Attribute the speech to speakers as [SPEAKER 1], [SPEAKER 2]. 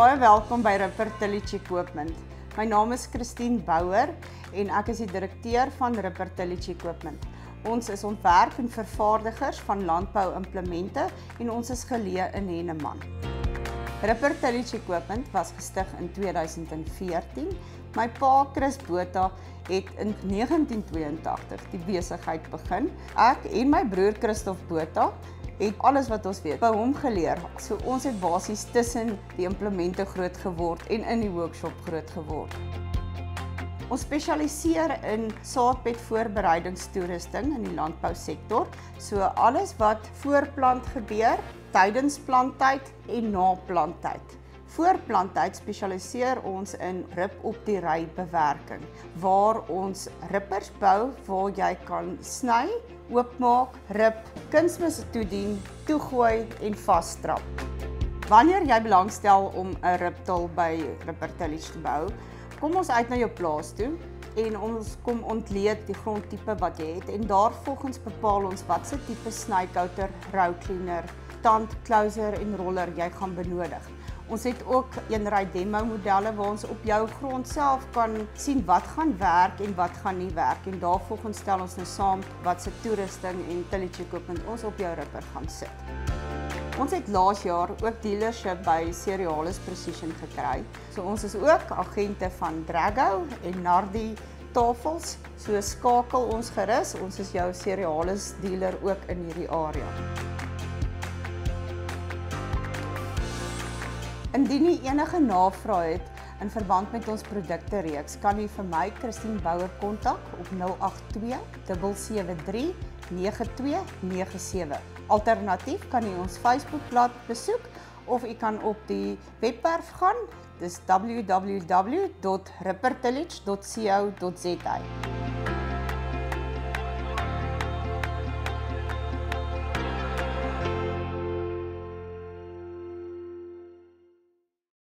[SPEAKER 1] Baie welkom by Tillage Equipment. My naam is Christine Bouwer en ek is die direkteur van Tillage Equipment. Ons is ontwerp en vervaardigers van landbouimplemente en ons is geleë in Henneman. Tillage Equipment was gestig in 2014. My pa Christoff het in 1982 die besigheid begin. Ek en my broer Christoff het alles wat ons weet by hom geleer. So ons het basies tussen die implemente groot geword en in die workshop groot geword. Ons spesialiseer in saadbedvoorbereidingstoerusting in die landbousektor. So alles wat voor plant gebeur, tydens planttyd en na planttyd. Voor planttyd spesialiseer ons in rib op die ry bewerking, waar ons rippers bou waar jy kan sny, oopmaak, rib, kunsmis toedien, toegooi en vasstrap. Wanneer jy belangstel om 'n ribtal by Tillage te bou, kom ons uit na jou plaas toe en ons kom ontleed die grondtipe wat jy het en daarvolgens bepaal ons watse tipe snykouter, row cleaner, tand, closer en roller jy gaan benodig. Ons het ook eenry demo modelle waar ons op jou grond self kan sien wat gaan werk en wat gaan nie werk en daarvolgens stel ons nou saam wat se toerusting en tillage equipment ons op jou ripper gaan sit. Ons het laas jaar ook dealership by Cerealis Precision gekry. So ons is ook agente van Drago en Nardi tafels. So skakel ons gerus. Ons is jou Cerealis dealer ook in hierdie area. Indien jy enige navrae het in verband met ons produkte reeks, kan jy vir my Christine Bouwer kontak op 082 773 9297. Alternatief kan jy ons Facebookblad besoek of jy kan op die webwerf gaan. Dis www.rippertillage.co.za.